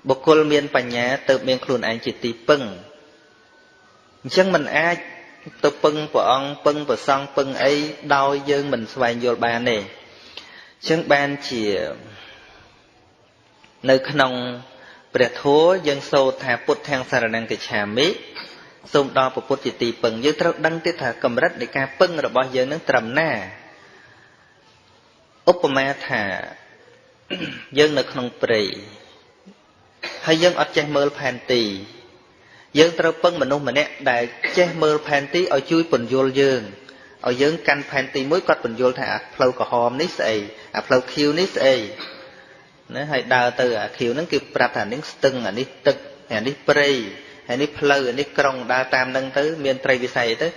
បុគ្គលមានបញ្ញាទៅមានខ្លួនឯងជាទីពឹងអញ្ចឹងមិនអាចទៅពឹងព្រះអង្គពឹងព្រះសង្ឃពឹងអីដោយយើងមិនស្វែងយល់បានទេអញ្ចឹងបានជានៅក្នុងព្រះធម៌យើងសូត្រថាពុទ្ធទាំងសរណង្គិច្ឆាមិសូមដល់ព្រះពុទ្ធជាទីពឹងយើងត្រូវដឹងទៀតថាកម្រិតនៃការពឹងរបស់យើងនឹងត្រឹមណាឧបមាថាយើងនៅក្នុងព្រៃហើយយើងអត់ចេះមើលផែនទីយើងត្រូវពឹងមនុស្សម្នាក់ដែលចេះមើលផែនទីឲ្យជួយពន្យល់យើងឲ្យយើងកាន់ផែនទីមួយគាត់ពន្យល់ថាអាផ្លូវក្រហមនេះស្អីអាផ្លូវខៀវនេះស្អីណាហើយដើរទៅអាខៀវហ្នឹងគឺប្រាប់ថានេះស្ទឹងអានេះទឹកអានេះព្រៃហើយនេះផ្លូវអានេះក្រុងដើរតាមហ្នឹងទៅមានត្រីវិស័យទៅ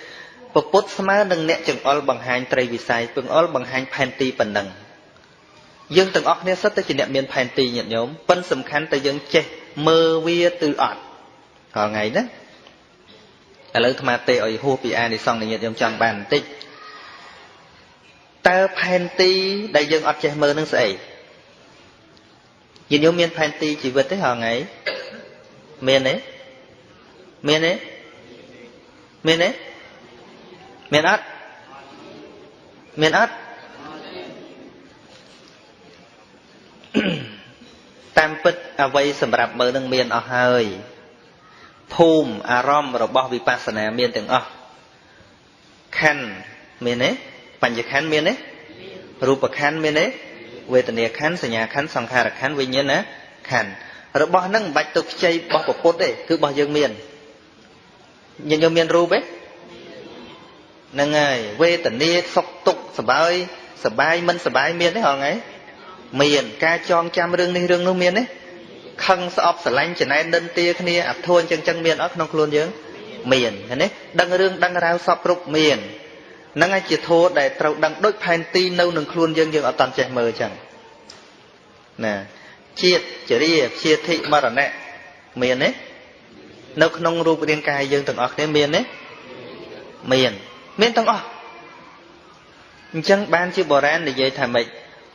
ពុទ្ធស្មើនឹងអ្នកចង្អុលបង្ហាញត្រីវិស័យពឹងអុលបង្ហាញផែនទីប៉ុណ្ណឹងយើងទាំងអស់គ្នាសុទ្ធតែជាអ្នកមានផែនទីញាតិញោមប៉ុន្តែសំខាន់តែយើងចេះមើលវាទៅអត់រាល់ថ្ងៃណាឥឡូវអាត្មាទេឲ្យហួសពីអានិសង្ឃនៃញាតិញោមចង់បានបន្តិចតើផែនទីដែលយើងអត់ចេះមើលនឹងស្អីញាតិញោមមានផែនទីជីវិតទេរាល់ថ្ងៃមានទេមានទេមានទេមានអត់មានអត់តាមពិតអ្វីសម្រាប់មើលនឹងមានអស់ហើយភូមិអារម្មណ៍របស់វិបស្សនាមានទាំងអស់ខណ្ឌមានទេបញ្ញខណ្ឌមានទេរូបខណ្ឌមានទេវេទនាខណ្ឌសញ្ញាខណ្ឌសង្ខារខណ្ឌវិញ្ញាណខណ្ឌរបស់ហ្នឹងមិនបាច់ទៅខ្ចីរបស់ពុទ្ធទេគឺរបស់យើងមានយើងមានរូបទេហ្នឹងហើយវេទនាសុខទុក្ខសបាយមិនសបាយមានទេហងៃមានការចងចាំរឿងនេះរឿងនោះមានទេខឹងស្អប់ស្រឡាញ់ចំណែនដិនទាគ្នាអធួនចឹងមានអត់ក្នុងខ្លួនយើងមានឃើញទេដឹងរឿងដឹងរ៉ាវសពគ្រប់មានហ្នឹងហើយជាធម៌ដែលត្រូវដឹងដូចផែនទីនៅនឹងខ្លួនយើងអត់តន់ចេះមើលចឹងណាជាតិចរិយាព្យាធិមរណៈមានទេនៅក្នុងរូបរាងកាយយើងទាំងអស់គ្នាមានទេមានទាំងអស់អញ្ចឹងបានជាបុរាណនិយាយថាម៉េច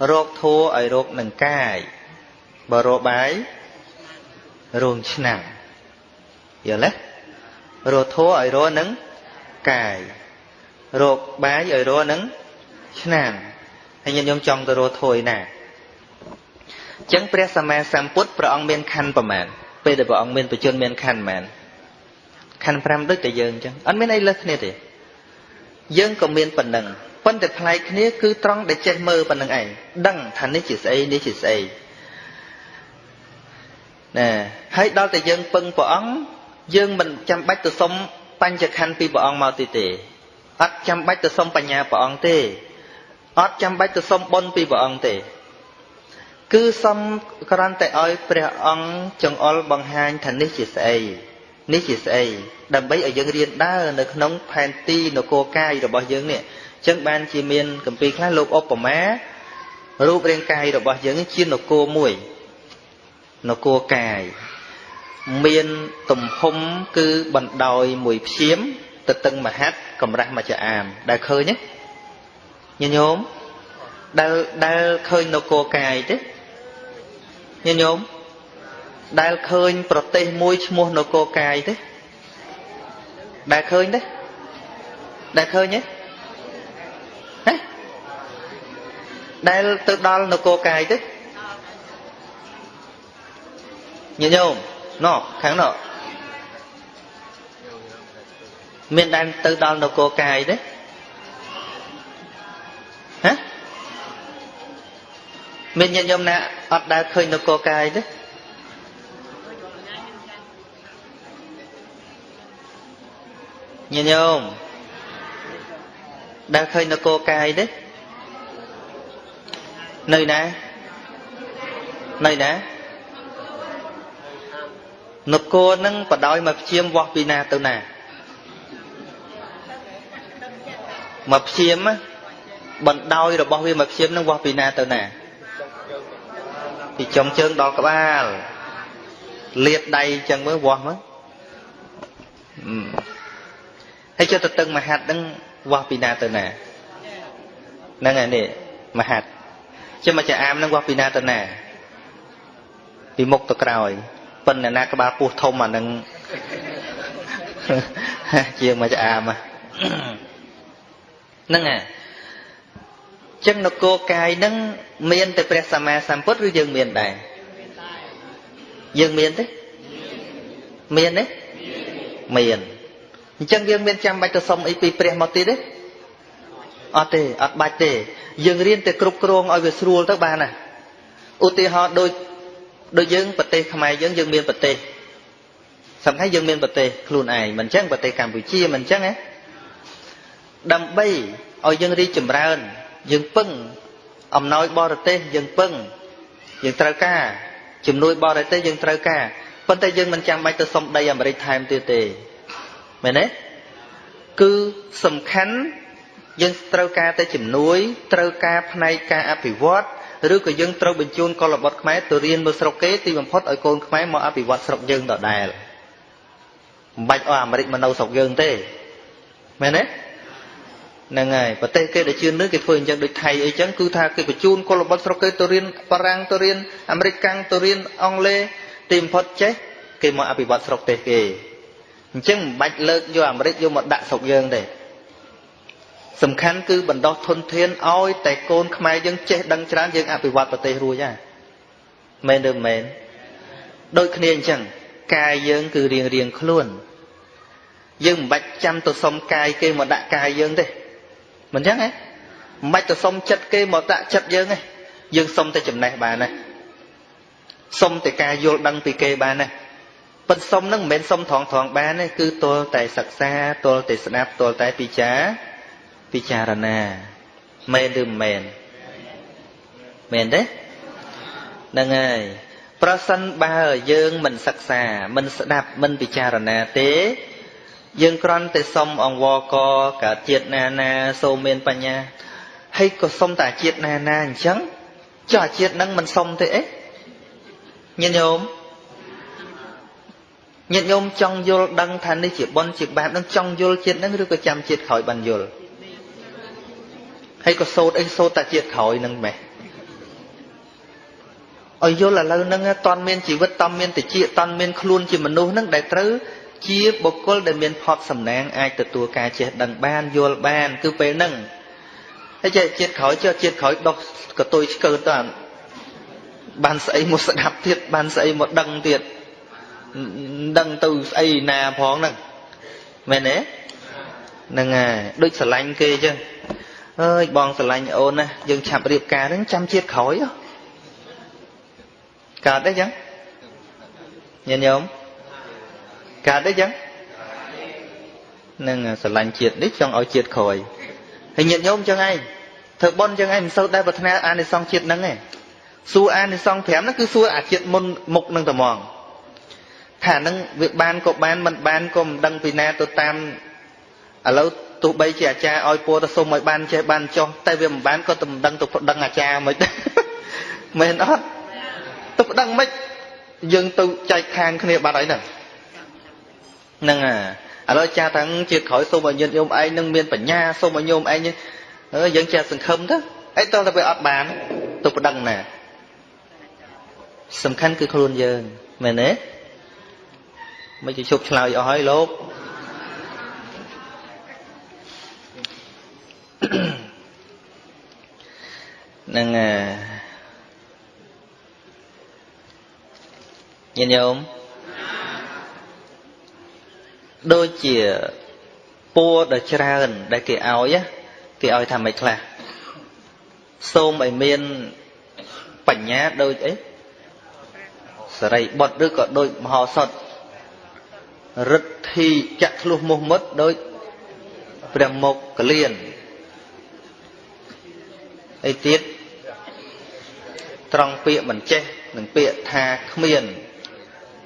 រោគធัวឲ្យរោគនឹងកាយបើរោបាយរោងឆ្នាំងយល់ទេរោធัวឲ្យរោនឹងកាយរោគបាយឲ្យរោនឹងឆ្នាំងហើយញាតិញោមចង់ទៅរោធัวឯណាអញ្ចឹងព្រះសម្មាសម្ពុទ្ធព្រះអង្គមានខណ្ឌប្រមាណពេលដែលព្រះអង្គមានបច្ចុប្បន្នមានខណ្ឌប្រមាណខណ្ឌ5ដូចតែយើងអញ្ចឹងអត់មានអីលើសគ្នាទេយើងក៏មានប៉ុណ្ណឹងប៉ុន្តែប្លែកគ្នាគឺត្រង់ដែលចេះមើលប៉ុណ្្នឹងឯងដឹងថានេះជាស្អីនេះជាស្អីណាហើយដល់តែយើងពឹងព្រះអង្គយើងមិនចាំបាច់ទៅសុំបញ្ចខណ្ឌពីព្រះអង្គមកទេអត់ចាំបាច់ទៅសុំបញ្ញាព្រះអង្គទេអត់ចាំបាច់ទៅសុំបុណ្យពីព្រះអង្គទេគឺសុំគ្រាន់តែឲ្យព្រះអង្គចង្អុលបង្ហាញថានេះជាស្អីនេះជាស្អីដើម្បីឲ្យយើងរៀនដើរនៅក្នុងផែនទីនគរកាយរបស់យើងនេះចឹងបានជាមានគម្ពីរខ្លះលោកឧបមារូបរាងកាយរបស់យើងជានគរមួយនគរកាយមានទំហំគឺបណ្ដោយមួយព្យាមទៅតឹងមហັດកម្រាស់មួយចាអាមដែលឃើញទេញាតិញោមដែលឃើញនគរកាយទេញាតិញោមដែលឃើញប្រទេសមួយឈ្មោះនគរកាយទេដែលឃើញទេដែលឃើញទេដែលទៅដល់នគរកាយទេញាតិញោមណោខាងណោមានដែលទៅដល់នគរកាយទេហ៎មានញាតិញោមណាអត់ដែលឃើញនគរកាយទេញាតិញោមដែលឃើញនគរកាយទេនៅណានគរនឹងបដោយមកព្យាមវាស់ពីណាទៅណាមកព្យាមបណ្ដោយរបស់វាមកព្យាមនឹងវាស់ពីណាទៅណាពីចុងជើងដល់ក្បាលលាតដៃចឹងមើលវាស់មើលហើយចុះទៅតឹងមហັດនឹងវាស់ពីណាទៅណាហ្នឹងហើយនេះមហັດចាំមកចាអាមនឹងវាស់ពីណាទៅណាពីមុខទៅក្រោយ ប៉ុន្តែណាក្បាលពោះធំអានឹងជាមកចាអាមកហ្នឹងចឹងនគរកាយហ្នឹងមានតែព្រះសម្មាសម្ពុទ្ធឬយើងមានដែរយើងមានទេមានទេមានអញ្ចឹងយើងមានចាំបាច់ទៅសុំអីពីព្រះមកទៀតទេអត់ទេអត់បាច់ទេយើងរៀនតែគ្រប់គ្រងឲ្យវាស្រួលទៅបានណាឧទាហរណ៍ដូចយើងប្រទេសខ្មែរយើងមានប្រទេសសំខាន់យើងមានប្រទេសខ្លួនឯងមិនអញ្ចឹងប្រទេសកម្ពុជាមិនអញ្ចឹងណាដើម្បីឲ្យយើងរីកចម្រើនយើងពឹងអំណោយបរទេសយើងពឹងយើងត្រូវការជំនួយបរទេសយើងត្រូវការប៉ុន្តែយើងមិនចាំបាច់ទៅសុំដីអាមេរិកថែមទៀតទេមែនទេគឺសំខាន់យើងត្រូវការតែជំនួយត្រូវការផ្នែកការអភិវឌ្ឍឬក៏យើងត្រូវបញ្ជូនកុលបុត្រខ្មែរទៅរៀននៅស្រុកគេទីបំផុតឲ្យកូនខ្មែរមកអភិវឌ្ឍស្រុកយើងដដែលមិនបាច់ឲ្យអាមេរិកមកនៅស្រុកយើងទេមែនទេហ្នឹងហើយប្រទេសគេដែលជឿនឿគេធ្វើអញ្ចឹងដូចថៃអីចឹងគឺថាគេបញ្ជូនកុលបុត្រស្រុកគេទៅរៀនបារាំងទៅរៀនអាមេរិកកាំងទៅរៀនអង់គ្លេសទីបំផុតចេះគេមកអភិវឌ្ឍស្រុកទេសគេអញ្ចឹងមិនបាច់លើកយកអាមេរិកយកមកដាក់ស្រុកយើងទេសំខាន់គឺបណ្ដោះធនធានឲ្យតែកូនខ្មែរយើងចេះដឹងច្រើនយើងអភិវឌ្ឍប្រទេសរួចហើយមែនឬមិនមែនដូចគ្នាអញ្ចឹងកាយយើងគឺរៀងខ្លួនយើងមិនបាច់ចាំទៅសុំកាយគេមកដាក់កាយយើងទេមិនអញ្ចឹងហ៎មិនបាច់ទៅសុំចិត្តគេមកដាក់ចិត្តយើងទេយើងសុំតែចំណេះបានណាសុំតែការយល់ដឹងពីគេបានណាប៉ុន្តែសុំហ្នឹងមិនមែនសុំត្រង់បានទេគឺទល់តែសិក្សាទល់តែស្ដាប់ទល់តែពិចារណាមែនឬមិនមែនមែនទេហ្នឹងហើយប្រសិនបើយើងមិនសិក្សាមិនស្ដាប់មិនពិចារណាទេយើងគ្រាន់តែសុំអង្វរកកើតជាតិណាសូមមានបញ្ញាហើយក៏សុំតែជាតិណាអញ្ចឹងចុះជាតិហ្នឹងមិនសុំទេអីញាតិញោមចង់យល់ដឹងថានេះជាបុណ្យជាបាបនឹងចង់យល់ជាតិហ្នឹងឬក៏ចាំជាតិក្រោយបានយល់ហើយក៏សូត្រតែជាតិក្រោយហ្នឹងម៉េះឲ្យយល់ឥឡូវហ្នឹងតន់មានជីវិតតន់មានតិចតន់មានខ្លួនជាមនុស្សហ្នឹងដែលត្រូវជាបុគ្គលដែលមានផប់សំណាងអាចទទួលការចេះដឹងបានយល់បានគឺពេលហ្នឹងហើយជាតិក្រោយជាតិក្រោយដោះកតុយឆ្កើទៅបានស្អីមកស្ដាប់ទៀតបានស្អីមកដឹងទៀតដឹងទៅស្អីណាផងហ្នឹងមែនទេហ្នឹងហើយដូចស្រឡាញ់គេអញ្ចឹងអើយបងស្រឡាញ់អូនណាយើងឆាប់រៀបការហ្នឹងចាំជាតិក្រោយកើតទេអញ្ចឹងញាតិញោមកើតទេអញ្ចឹងហ្នឹងស្រឡាញ់ជាតិនេះចង់ឲ្យជាតិក្រោយហើយញាតិញោមអញ្ចឹងឯងធ្វើបុណ្យអញ្ចឹងឯងមិនសូវដែលប្រាថ្នាអានិសង្សជាតិហ្នឹងទេសួរអានិសង្ស5ហ្នឹងគឺសួរអាជាតិមុខហ្នឹងតែហ្មងថាហ្នឹងវាបានក៏បានមិនបានក៏មិនដឹងពីណាទៅតាមឥឡូវទោះបីជាអាចារ្យឲ្យពរទៅសុំឲ្យបានចេះបានចុះតែវាមិនបានក៏ទៅមិនដឹងទៅប្តឹងអាចារ្យមិនមែនអត់ទៅប្តឹងមិនយើងទៅចែកខាងគ្នាបាត់ហើយហ្នឹងឥឡូវចាស់ទាំងជាតិក្រោយសូមឲ្យញាតិញោមឯងនឹងមានបញ្ញាសូមឲ្យញោមឯងយើងចេះសង្ឃឹមទៅអីតោះតែវាអត់បានទៅប្តឹងណាសំខាន់គឺខ្លួនយើងមែនទេមិនជប់ឆ្លើយអស់ហើយលោកនឹងញាតិញោមដូចជាពរដ៏ច្រើនដែលគេឲ្យថាម៉េចខ្លះសូមឲ្យមានបញ្ញាដូចអីសរិបុត្រឬក៏ដូចមហោសថរិទ្ធីចាក់ធ្លុះមុះមុតដូចព្រះមុខកលៀនអីទៀតត្រង់ពាក្យមិនចេះនឹងពាក្យថាគ្មាន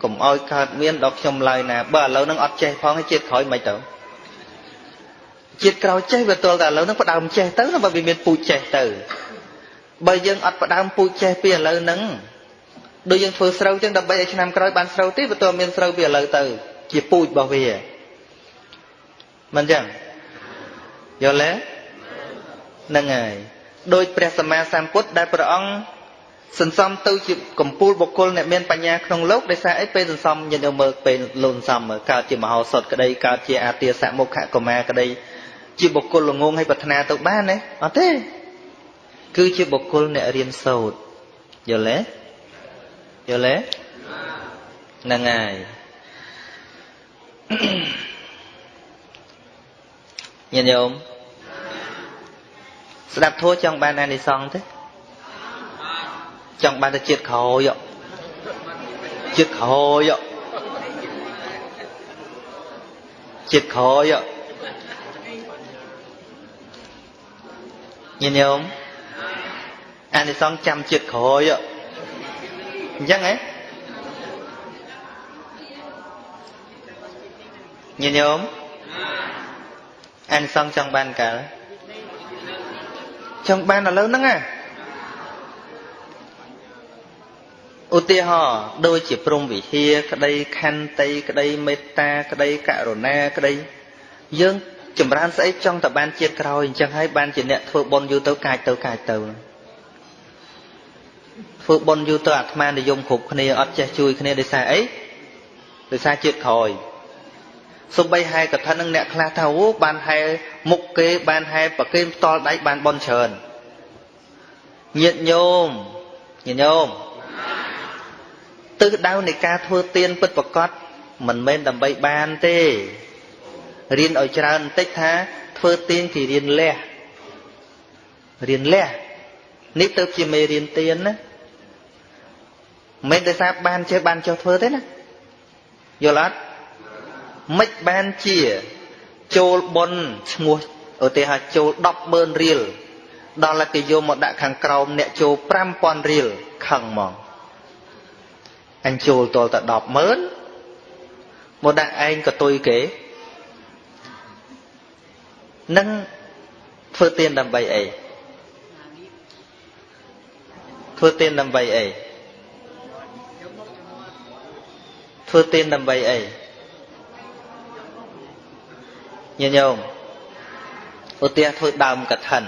កុំឲ្យកើតមានដល់ខ្ញុំឡើយណាបើឥឡូវហ្នឹងអត់ចេះផងជាតិក្រោយមិនទៅជាតិក្រោយចេះវាទល់តែឥឡូវហ្នឹងផ្ដើមចេះទៅបើវាមានពូជចេះទៅបើយើងអត់ផ្ដើមពូជចេះពីឥឡូវហ្នឹងដូចយើងធ្វើស្រូវចឹងដើម្បីឲ្យឆ្នាំក្រោយបានស្រូវទៀតវាទល់មានស្រូវពីឥឡូវទៅជាពូជរបស់វាមិនចឹងយល់ទេហ្នឹងហើយដោយព្រះសម្មាសម្ពុទ្ធដែលព្រះអង្គ សន្សំទៅជាកម្ពូលបុគ្គលអ្នកមានបញ្ញាក្នុងលោកដោយសារអីពេលសន្សំញាតិញោមមើលពេលលូនសំមើលកើតជាមហោសថក្តីកើតជាអាទាសមុខកុមារក្តីជាបុគ្គលល្ងងឲ្យប្រាថ្នាទៅបានទេអត់ទេគឺជាបុគ្គលអ្នករៀនសូត្រយល់ទេយល់ទេហ្នឹងហើយញាតិញោមស្ដាប់ធម៌ចង់បានអានិសង្សទេចង់បានទៅជាតិក្រោយជាតិក្រោយជាតិក្រោយញាតិញោមអានិសង្សចាំជាតិក្រោយអញ្ចឹងហ៎ញាតិញោមអានិសង្សចង់បានកាលចង់បានឥឡូវហ្នឹងឧទាហរណ៍ដូចជាព្រំវិហារក្តីខន្តីក្តីមេត្តាក្តីករុណាក្តីយើងចម្រើនស្អីចង់តែបានជាតិក្រោយអញ្ចឹងហើយបានជាអ្នកធ្វើបុណ្យយូរទៅកាចទៅធ្វើបុណ្យយូរទៅអាត្មានិយមគ្រប់គ្នាអត់ចេះជួយគ្នាដោយសារអីដោយសារជាតិក្រោយសូម្បីហែកថានឹងអ្នកខ្លះថាអូបានហែមុខគេបានហែប្រគេនផ្ទាល់ដៃបានបុណ្យច្រើនញាតិញោមទិសដៅនៃការធ្វើទានពិតប្រាកដមិនមែនដើម្បីបានទេរៀនឲ្យច្រើនបន្តិចថាធ្វើទានគឺរៀនលះនេះទៅជាមេរៀនទានណាមិនដោយសារបានចេះបានចុះធ្វើទេណាយល់អត់មិនបានជាចូលបុណ្យឈ្មោះឧទាហរណ៍ចូល 100000 រៀលដល់តែគេយកមកដាក់ខាងក្រោមអ្នកចូល 5000 រៀលខឹងហ្មងអញចូលតលតែ 100000 មកដាក់ឯងកតុយគេនឹងធ្វើទានដើម្បីអីធ្វើទានដើម្បីអីញាតិញោមឧទាហរណ៍ធ្វើដើមកឋិន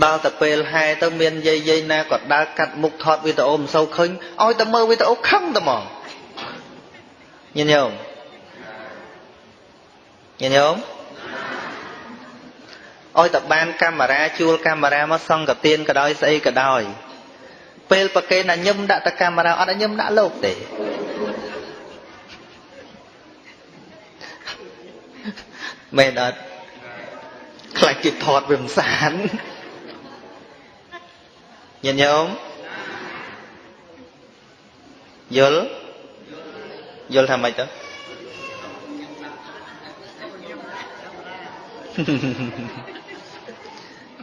ដល់តែពេលហែទៅមានយាយណាក៏ដើរកាត់មុខថតវីដេអូមិនសូវឃើញឲ្យតែមើលវីដេអូខឹងតែហ្មងញាតិញោមឲ្យតែបានកាមេរ៉ាជួលកាមេរ៉ាមកសង្កទានក៏ដោយស្អីក៏ដោយពេលប្រកេនតែញឹមដាក់តែកាមេរ៉ាអត់ឲ្យញឹមដាក់លោកទេមែនអត់ខ្លាចគេថតវាមិនសានញាតិញោមយល់ថាម៉េចទៅ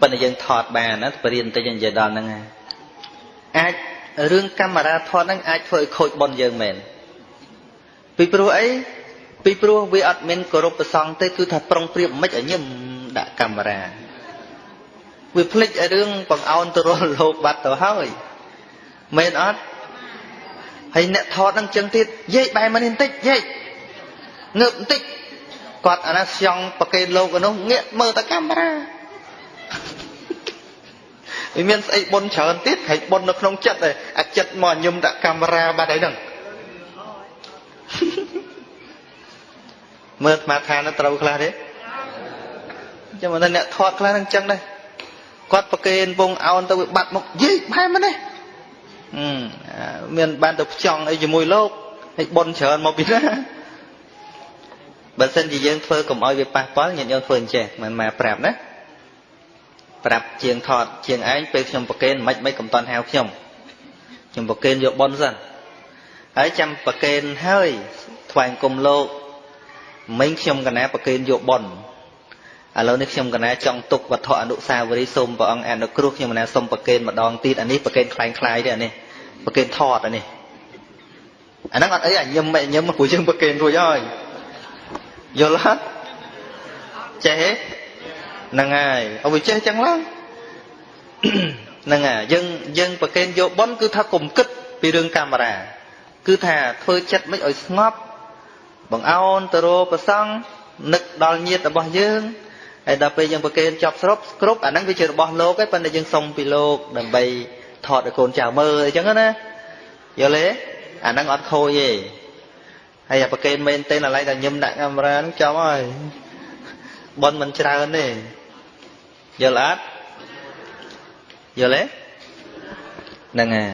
ប៉ុន្តែយើងថតបានណាបរៀនតិចយើងនិយាយដល់ហ្នឹងអាចរឿងកាមេរ៉ាថតហ្នឹងអាចធ្វើឲ្យខូចបុណ្យយើងមែនពីព្រោះអីពីព្រោះវាអត់មានគោរពប្រសង់ទេគឺថាប្រុងប្រៀបមិនឲ្យញឹមដាក់កាមេរ៉ាវាភ្លេចឲ្យរឿងបង្អោនទៅរស់លោកបាត់ទៅហើយមែនអត់ហើយអ្នកថតហ្នឹងចឹងទៀតយាយបែរមកនេះបន្តិចយាយងើបបន្តិចគាត់អាណាស្យងប្រកេនលោកឯនោះងាកមើលតែកាមេរ៉ាវាមានស្អីបុណ្យច្រើនទៀតហើយបុណ្យនៅក្នុងចិត្តឯងអាចិត្តមកញឹមដាក់កាមេរ៉ាបាត់ហើយហ្នឹងមើលអាត្មាថានៅត្រូវខ្លះទេចាំមើលអ្នកថតខ្លះហ្នឹងចឹងដែរគាត់ប្រកេនពងអោនទៅវាបាត់មកយីបែរមកនេះមានបានទៅផ្ចង់អីជាមួយលោកហើយបុណ្យច្រើនមកពីណាបើសិនជាយើងធ្វើកុំឲ្យវាប៉ះពាល់ញាតិញោមធ្វើអញ្ចេះមិនមកប្រាប់ណាប្រាប់ជាងថតជាងឯងពេលខ្ញុំប្រកេនមិនកំតន់ហៅខ្ញុំប្រកេនយកបុណ្យសិនហើយចាំប្រកេនហើយថ្វាយគុំលោកមិញខ្ញុំកណាប្រកេនយកបុណ្យឥឡូវនេះខ្ញុំកណាចង់ទុកវត្ថុអនុស្សាវរីយ៍សូមព្រះអង្គអនុគ្រោះខ្ញុំកណាសូមប្រកេនម្ដងទៀតអានេះប្រកេនคล้ายទេអានេះប្រកេនថតអានេះអាហ្នឹងអត់អីអាញឹមព្រោះយើងប្រកេនរួចហើយយល់អត់ចេះហ្នឹងហើយអត់វាចេះចឹងឡើងហ្នឹងហើយយើងប្រកេនយកបុណ្យគឺថាកុំគិតពីរឿងកាមេរ៉ាគឺថាធ្វើចិត្តមិនឲ្យស្ងប់បង្អោនទៅរកប្រសង់នឹកដល់ញាតិរបស់យើងហើយដល់ពេលយើងប្រកេនចប់គ្រប់អាហ្នឹងវាជារបស់លោកឯងប៉ុន្តែយើងសុំពីលោកដើម្បី thọt để cồn chào mơ chứ á vô lẽ à năng ọt khôi gì hay là cái men tên là lại là nhâm nặng camera nó cho ơi bon mình chơi hơn đi vô lát vô lẽ nè